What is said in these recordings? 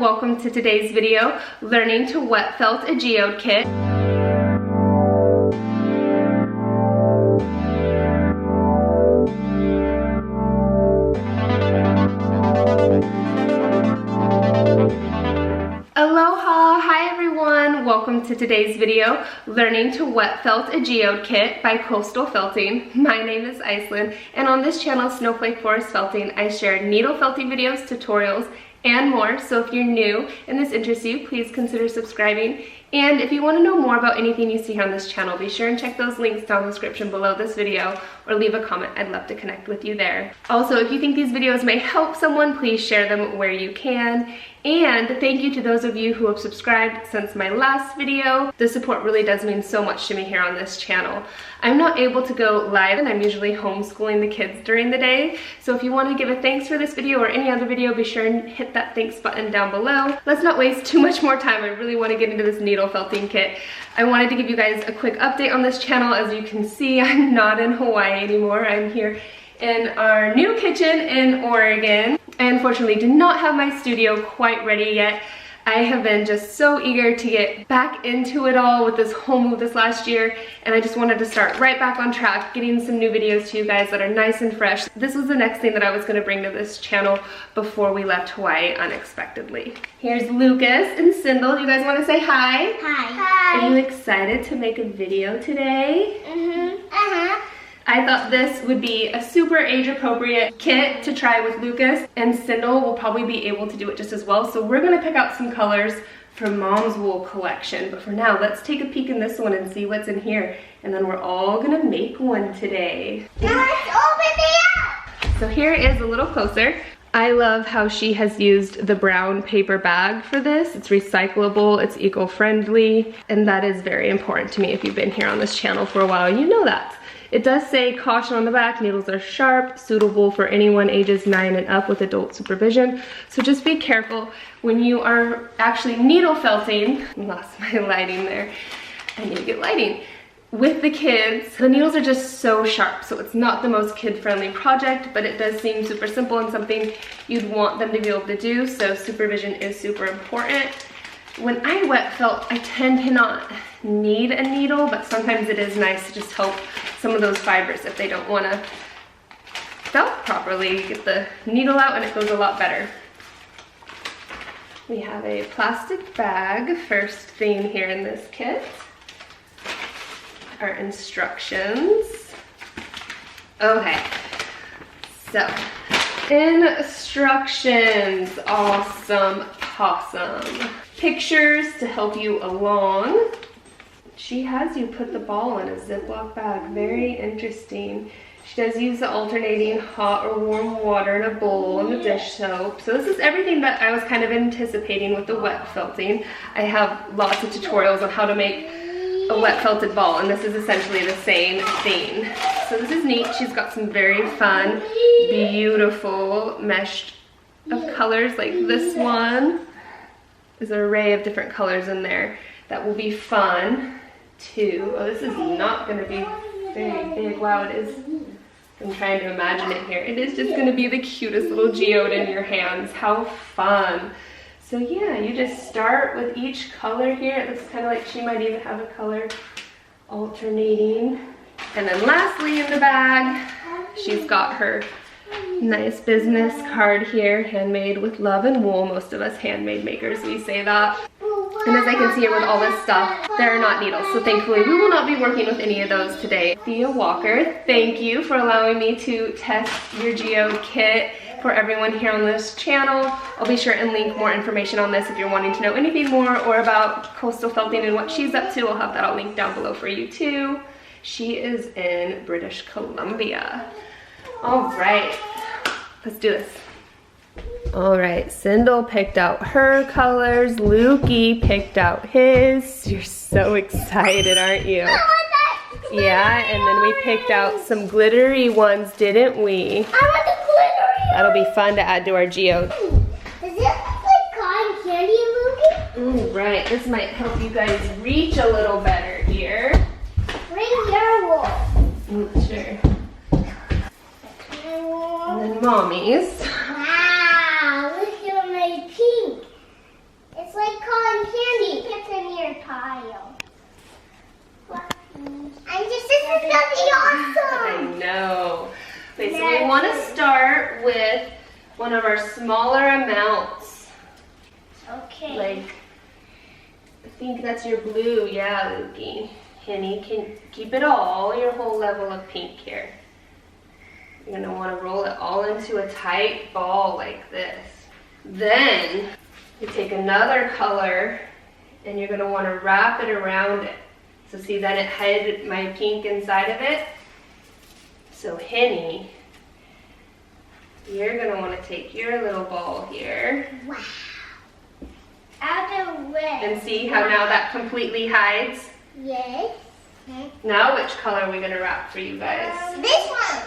Welcome to today's video, learning to wet felt a geode kit. Aloha, hi everyone. Welcome to today's video, learning to wet felt a geode kit by Coastal Felting. My name is Iceland, and on this channel, SnowflakeForest Felting, I share needle felting videos, tutorials, and more. So if you're new and this interests you, please consider subscribing. And if you want to know more about anything you see here on this channel, be sure and check those links down in the description below this video or leave a comment. I'd love to connect with you there. Also, if you think these videos may help someone, please share them where you can. And thank you to those of you who have subscribed since my last video. The support really does mean so much to me here on this channel. I'm not able to go live, and I'm usually homeschooling the kids during the day. So if you want to give a thanks for this video or any other video, be sure and hit that thanks button down below. Let's not waste too much more time. I really want to get into this needle felting kit. I wanted to give you guys a quick update on this channel. As you can see, I'm not in Hawaii anymore. I'm here in our new kitchen in Oregon. I unfortunately do not have my studio quite ready yet. I have been just so eager to get back into it all with this home move this last year, and I just wanted to start right back on track, getting some new videos to you guys that are nice and fresh. This was the next thing that I was going to bring to this channel before we left Hawaii unexpectedly. Here's Lucas and Sindel. You guys want to say hi? Hi. Hi. Are you excited to make a video today? I thought this would be a super age-appropriate kit to try with Lucas, and Sindel will probably be able to do it just as well. So we're going to pick out some colors for Mom's wool collection. But for now, let's take a peek in this one and see what's in here. And then we're all going to make one today. Now let's open it up! So here is a little closer. I love how she has used the brown paper bag for this. It's recyclable, it's eco-friendly, and that is very important to me. If you've been here on this channel for a while, you know that. It does say caution on the back, needles are sharp, suitable for anyone ages 9 and up with adult supervision. So just be careful when you are actually needle felting. I lost my lighting there. I need to get lighting. With the kids, the needles are just so sharp, so it's not the most kid-friendly project, but it does seem super simple and something you'd want them to be able to do, so supervision is super important. When I wet felt, I tend to not need a needle, but sometimes it is nice to just help some of those fibers if they don't want to felt properly. Get the needle out and it goes a lot better. We have a plastic bag, first thing here in this kit. Our instructions. Okay, so instructions, awesome, possum. Pictures to help you along. She has you put the ball in a Ziploc bag, very interesting. She does use the alternating hot or warm water in a bowl and the dish soap. So this is everything that I was kind of anticipating with the wet felting. I have lots of tutorials on how to make a wet felted ball, and this is essentially the same thing. So this is neat. She's got some very fun, beautiful mesh of colors like this one. There's an array of different colors in there that will be fun too. Oh, this is not going to be very big. Wow, it is. I'm trying to imagine it here. It is just going to be the cutest little geode in your hands. How fun. So yeah, you just start with each color here. It looks kind of like she might even have a color alternating. And then lastly in the bag, she's got her nice business card here, handmade with love and wool. Most of us handmade makers, we say that. And as I can see here with all this stuff, there are not needles. So thankfully, we will not be working with any of those today. Thea Walker, thank you for allowing me to test your geode kit for everyone here on this channel. I'll be sure and link more information on this if you're wanting to know anything more or about Coastal Felting and what she's up to. I'll have that all linked down below for you too. She is in British Columbia. All right, let's do this. All right, Sindel picked out her colors. Lukey picked out his. You're so excited, aren't you? Yeah, and then we picked out some glittery ones, didn't we? I want the glittery. That'll be fun to add to our geode. Is this like cotton candy, Lukey? Right, this might help you guys reach a little better here. Bring your wool. Sure. And then Mommy's. Wow, look at my pink. one of our smaller amounts. Okay. Like, I think that's your blue. Yeah, Lukey. Henny, can keep it all, your whole level of pink here. You're gonna wanna roll it all into a tight ball like this. Then, you take another color and you're gonna wanna wrap it around it. So see, then it had my pink inside of it. So Henny, you're gonna wanna take your little ball here. Wow. Out of red. And see how now that completely hides? Yes. Now which color are we gonna wrap for you guys? This one.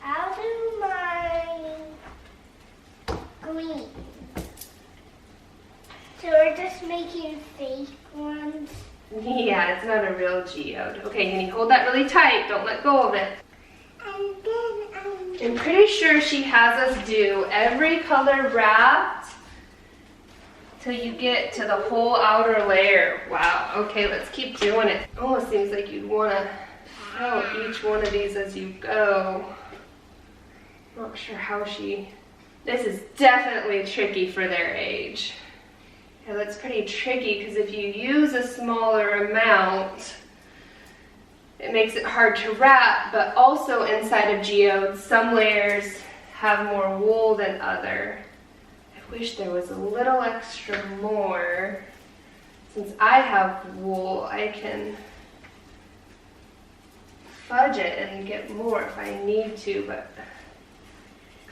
I'll do my green. So we're just making fake ones. Yeah, it's not a real geode. Okay, Henny, hold that really tight. Don't let go of it. And then I'm pretty sure she has us do every color wrapped till you get to the whole outer layer. Wow, okay, let's keep doing it. Almost seems like you'd wanna fill each one of these as you go. Not sure how this is definitely tricky for their age. Yeah, that's pretty tricky because if you use a smaller amount, it makes it hard to wrap, but also inside of geodes, some layers have more wool than other. I wish there was a little extra more. Since I have wool, I can fudge it and get more if I need to, but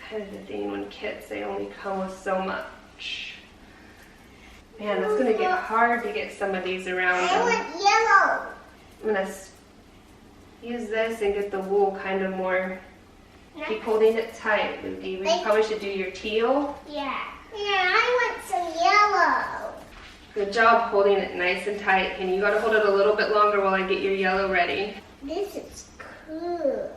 kind of the thing when kits, they only come with so much. Man, it's gonna get hard to get some of these around them. I want yellow. I'm gonna use this and get the wool kind of more. Keep holding it tight, Lukey. We probably should do your teal. Yeah. Yeah, I want some yellow. Good job holding it nice and tight. And you gotta hold it a little bit longer while I get your yellow ready. This is cool.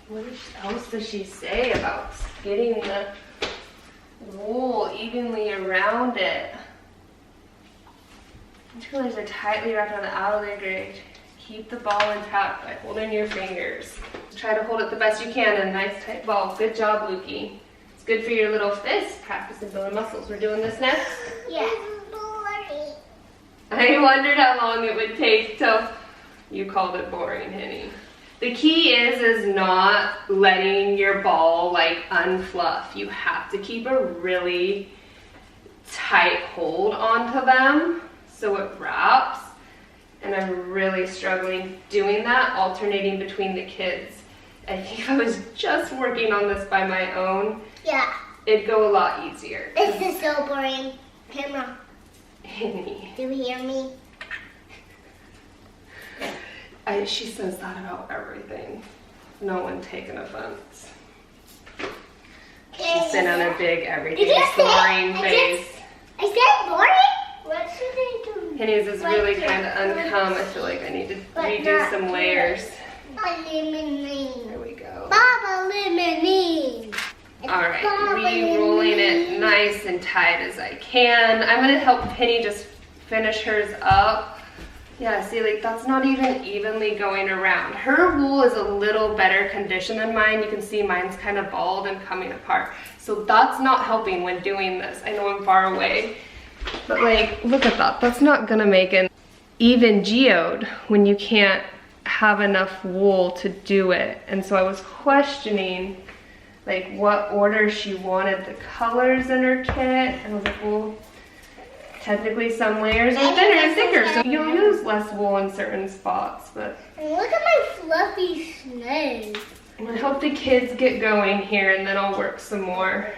What else does she say about getting the wool evenly around it? These colors are tightly wrapped on the outer layer. Keep the ball intact by holding your fingers. Try to hold it the best you can in a nice tight ball. Good job, Lukey. It's good for your little fist, practicing building muscles. We're doing this next? Yeah. I wondered how long it would take till you called it boring, Henny. The key is not letting your ball like unfluff. You have to keep a really tight hold onto them so it wraps. And I'm really struggling doing that, alternating between the kids. I think if I was just working on this by my own, yeah, it'd go a lot easier. This is so boring. Camera. Henny. Do you hear me? She says that about everything. No one taking offense. She's been on a big everything boring phase. I said boring? What should I do? Henny's is really kind of uncome. I feel like I need to redo some layers. Lemonade. There we go. Baba lemonade. Alright, re-rolling it nice and tight as I can. I'm going to help Henny just finish hers up. Yeah, see, like that's not even evenly going around. Her wool is a little better condition than mine. You can see mine's kind of bald and coming apart. So that's not helping when doing this. I know I'm far away, but like, look at that. That's not gonna make an even geode when you can't have enough wool to do it. And so I was questioning like what order she wanted the colors in her kit. And I was like, well, technically some layers are thinner and thicker, so you'll use less wool in certain spots, but... And look at my fluffy snow. I hope the kids get going here and then I'll work some more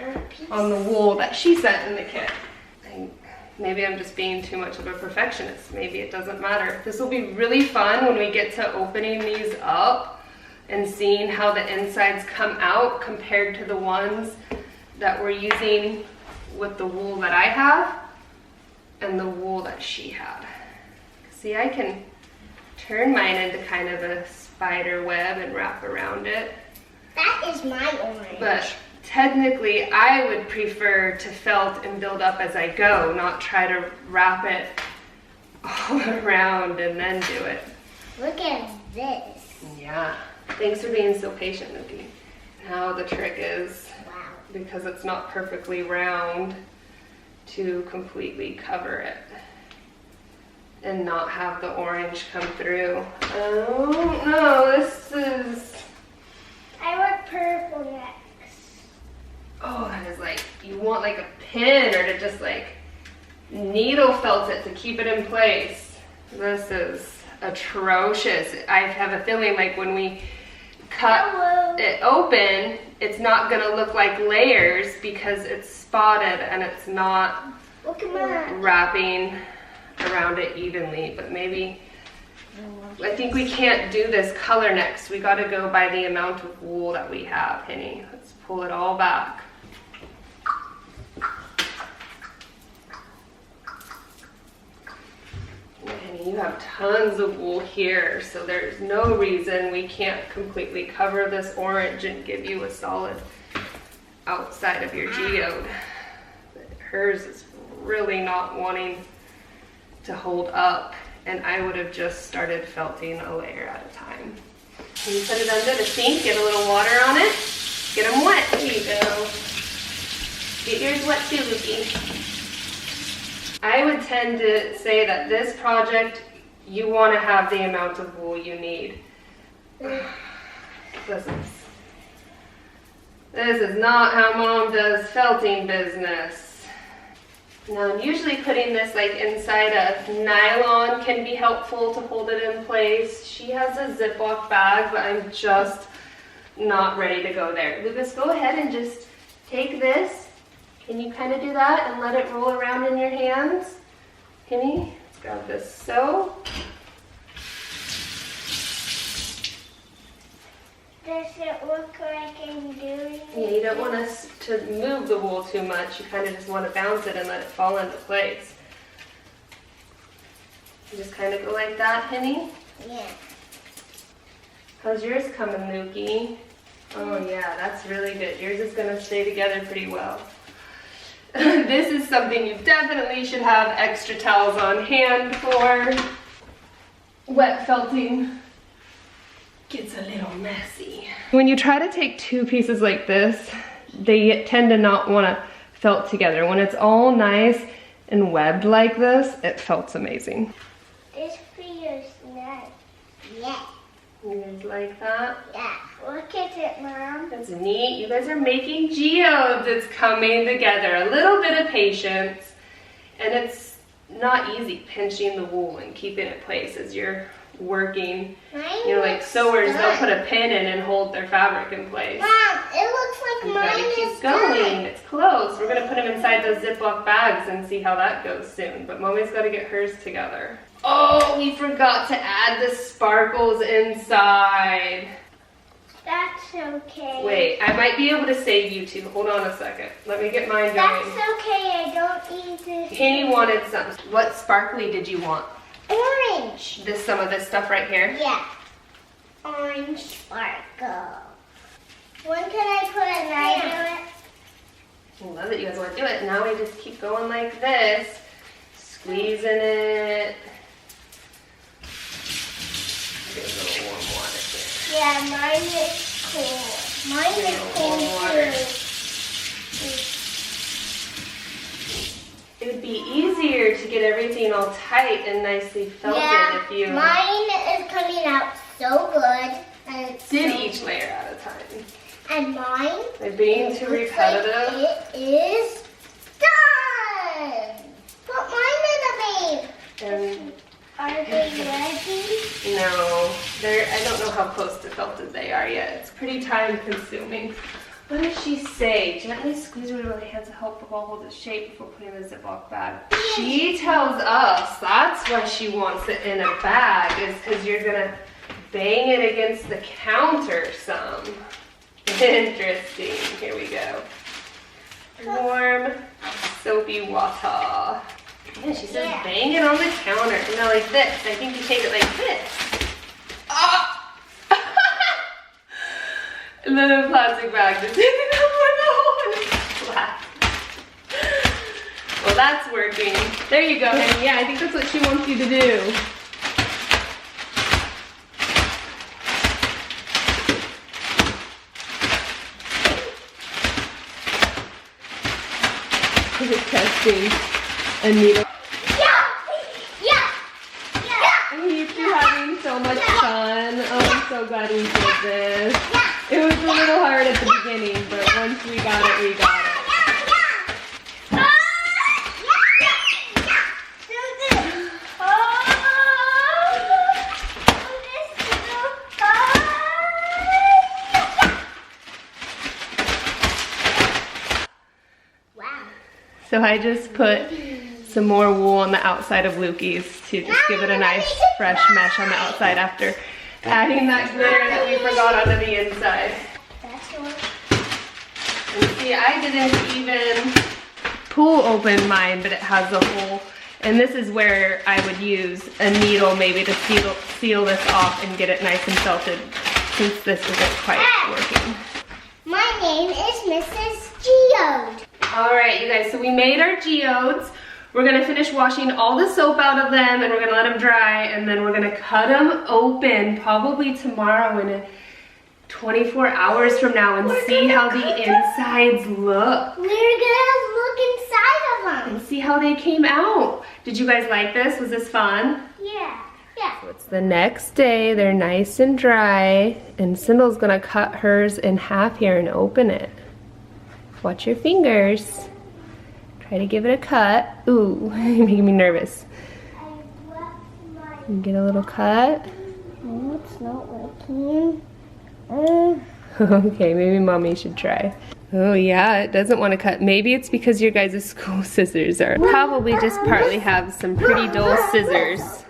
on the wool that she sent in the kit. Maybe I'm just being too much of a perfectionist. Maybe it doesn't matter. This will be really fun when we get to opening these up and seeing how the insides come out compared to the ones that we're using with the wool that I have and the wool that she had. See, I can turn mine into kind of a spider web and wrap around it. That is my orange. But technically, I would prefer to felt and build up as I go, not try to wrap it all around and then do it. Look at this. Yeah. Thanks for being so patient, Nuki. Now the trick is because it's not perfectly round to completely cover it and not have the orange come through. Oh no, this is... I want purple next. Oh, that is like, you want like a pin or to just like needle felt it to keep it in place. This is atrocious. I have a feeling like when we cut it open, it's not gonna look like layers because it's spotted and it's not wrapping around it evenly. But maybe, I think we can't do this color next. We gotta go by the amount of wool that we have, Henny. Let's pull it all back. You have tons of wool here, so there's no reason we can't completely cover this orange and give you a solid outside of your geode. But hers is really not wanting to hold up, and I would have just started felting a layer at a time. And you put it under the sink, get a little water on it, get them wet. There you go. Get yours wet too, Luki. I would tend to say that this project, you want to have the amount of wool you need. This is not how Mom does felting business. Now, usually putting this like inside a nylon can be helpful to hold it in place. She has a Ziploc bag, but I'm just not ready to go there. Lucas, go ahead and just take this. Can you kind of do that and let it roll around in your hands? Henny, let's grab this so. Does it look like I'm doing Yeah, you don't want us to move the wool too much. You kind of just want to bounce it and let it fall into place. You just kind of go like that, Henny? Yeah. How's yours coming, Nuki? Oh yeah, that's really good. Yours is going to stay together pretty well. This is something you definitely should have extra towels on hand for. Wet felting gets a little messy. When you try to take two pieces like this, they tend to not want to felt together. When it's all nice and webbed like this, it felts amazing. This feels nice. Yeah. You guys like that? Yeah. Look at it, Mom. That's neat. You guys are making geodes. It's coming together. A little bit of patience. And it's not easy pinching the wool and keeping it in place as you're working. You know, like sewers, they'll put a pin in and hold their fabric in place. Mom, it looks like You mine gotta keep is going. done. It's close. We're gonna put them inside those Ziploc bags and see how that goes soon. But Mommy's gotta get hers together. Oh, we forgot to add the sparkles inside. That's okay. Wait, I might be able to save you two. Hold on a second. Let me get mine That's going. okay. I don't need to. Kenny wanted some. What sparkly did you want? Orange. Some of this stuff right here? Yeah. Orange sparkle. When can I put a knife in it? I love that you guys want to do it. Now we just keep going like this. Squeezing it. Get a little warm water here. Yeah, mine is cool. Mine Get a is little cool warm water. too. It would be easier to get everything all tight and nicely felted if you Mine is coming out so good. And it's did so each layer at a time. And mine. By being too repetitive. It is done. Put mine in the babe. And Are they ready? no, I don't know how close to felted they are yet. It's pretty time consuming. What does she say? Gently squeeze with your hands to help the ball hold its shape before putting it in the Ziploc bag. She tells us that's why she wants it in a bag, is because you're gonna bang it against the counter some. Interesting. Here we go. Warm, soapy water. Yeah, she says bang it on the counter. Now like this. I think you take it like this. Oh! And then a plastic bag just hit it up with a hole and it's flat. Well, that's working. There you go, honey. Yeah, I think that's what she wants you to do. trusting a needle. He's having so much fun. Oh, I'm so glad we did this. It was a little hard at the beginning, but once we got it, we got it. So I just put some more wool on the outside of Lukey's to just give it a nice fresh mesh on the outside after adding that glitter that we forgot onto the inside. And see, I didn't even pull open mine, but it has a hole. And this is where I would use a needle maybe to seal this off and get it nice and felted, since this isn't quite working. My name is Mrs. Geode. All right, you guys, so we made our geodes. We're gonna finish washing all the soap out of them, and we're gonna let them dry, and then we're gonna cut them open probably tomorrow in 24 hours from now and see how the insides look. We're gonna look inside of them. And see how they came out. Did you guys like this? Was this fun? Yeah. So it's the next day, they're nice and dry, and Cynda's gonna cut hers in half here and open it. Watch your fingers. Try to give it a cut. Ooh, you're making me nervous. Get a little cut. Oh, it's not working. Okay, maybe mommy should try. Oh yeah, it doesn't want to cut. Maybe it's because your guys' school scissors are probably just partly have some pretty dull scissors.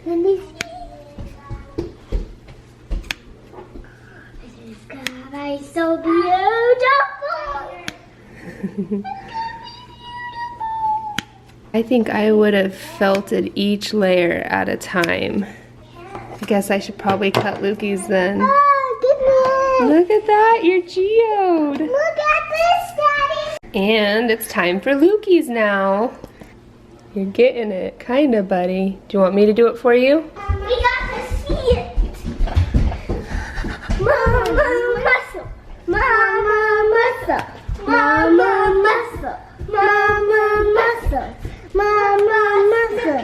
Let me see. This is gonna be so beautiful. I think I would have felted each layer at a time. I guess I should probably cut Lukey's then. Oh, goodness. Look at that, your geode. Look at this, Daddy. And it's time for Lukey's now. You're getting it, kinda, buddy. Do you want me to do it for you? We got to see it. Mama muscle. Mama muscle. Mama muscle. Mama muscle. Mama muscle.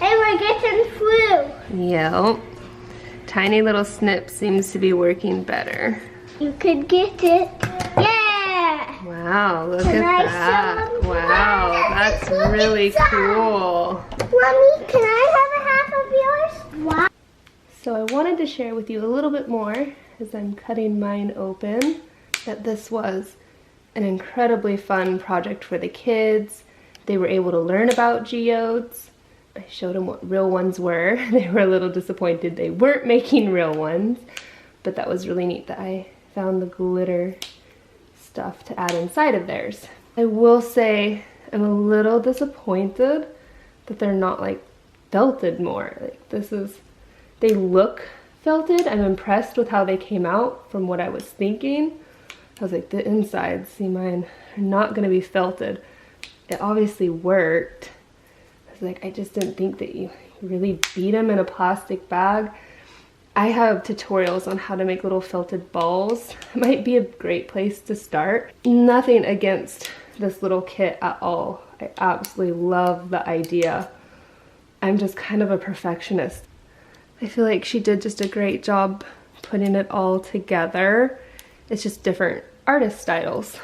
Hey, we're getting through. Yep. Tiny little snip seems to be working better. You could get it. Yeah. Wow, look at that. Wow, that's really cool. Mommy, can I have a half of yours? Wow. So I wanted to share with you a little bit more as I'm cutting mine open that this was an incredibly fun project for the kids. They were able to learn about geodes. I showed them what real ones were. They were a little disappointed they weren't making real ones, but that was really neat that I found the glitter stuff to add inside of theirs. I will say I'm a little disappointed that they're not like felted more. Like they look felted. I'm impressed with how they came out from what I was thinking. I was like, the insides, see mine, are not gonna be felted. It obviously worked. I was like, I just didn't think that you really beat them in a plastic bag. I have tutorials on how to make little felted balls. It might be a great place to start. Nothing against this little kit at all. I absolutely love the idea. I'm just kind of a perfectionist. I feel like she did just a great job putting it all together. It's just different artist styles.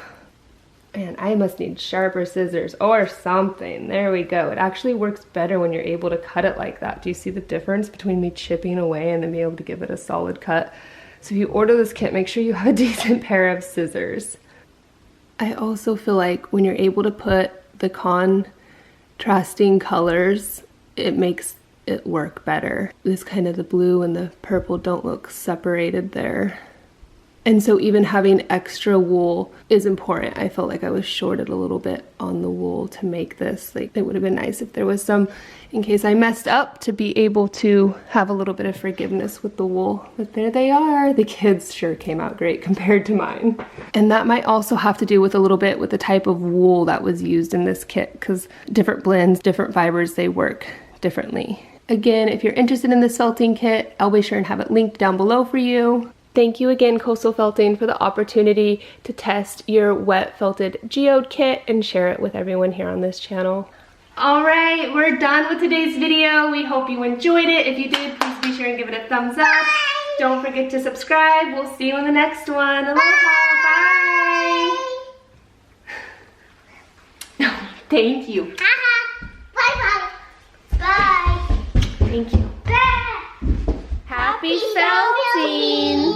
And I must need sharper scissors or something. There we go. It actually works better when you're able to cut it like that. Do you see the difference between me chipping away and then being able to give it a solid cut? So if you order this kit, make sure you have a decent pair of scissors. I also feel like when you're able to put the contrasting colors, it makes it work better. This kind of the blue and the purple don't look separated there. And so even having extra wool is important. I felt like I was shorted a little bit on the wool to make this. Like, it would have been nice if there was some, in case I messed up, to be able to have a little bit of forgiveness with the wool. But there they are. The kids sure came out great compared to mine. And that might also have to do with a little bit with the type of wool that was used in this kit, because different blends, different fibers, they work differently. Again, if you're interested in this felting kit, I'll be sure and have it linked down below for you. Thank you again, Coastal Felting, for the opportunity to test your wet felted geode kit and share it with everyone here on this channel. All right, we're done with today's video. We hope you enjoyed it. If you did, please be sure and give it a thumbs up. Bye. Don't forget to subscribe. We'll see you in the next one. Aloha. Bye. Thank you. Bye-bye. Bye. Thank you. Bye. Happy felting.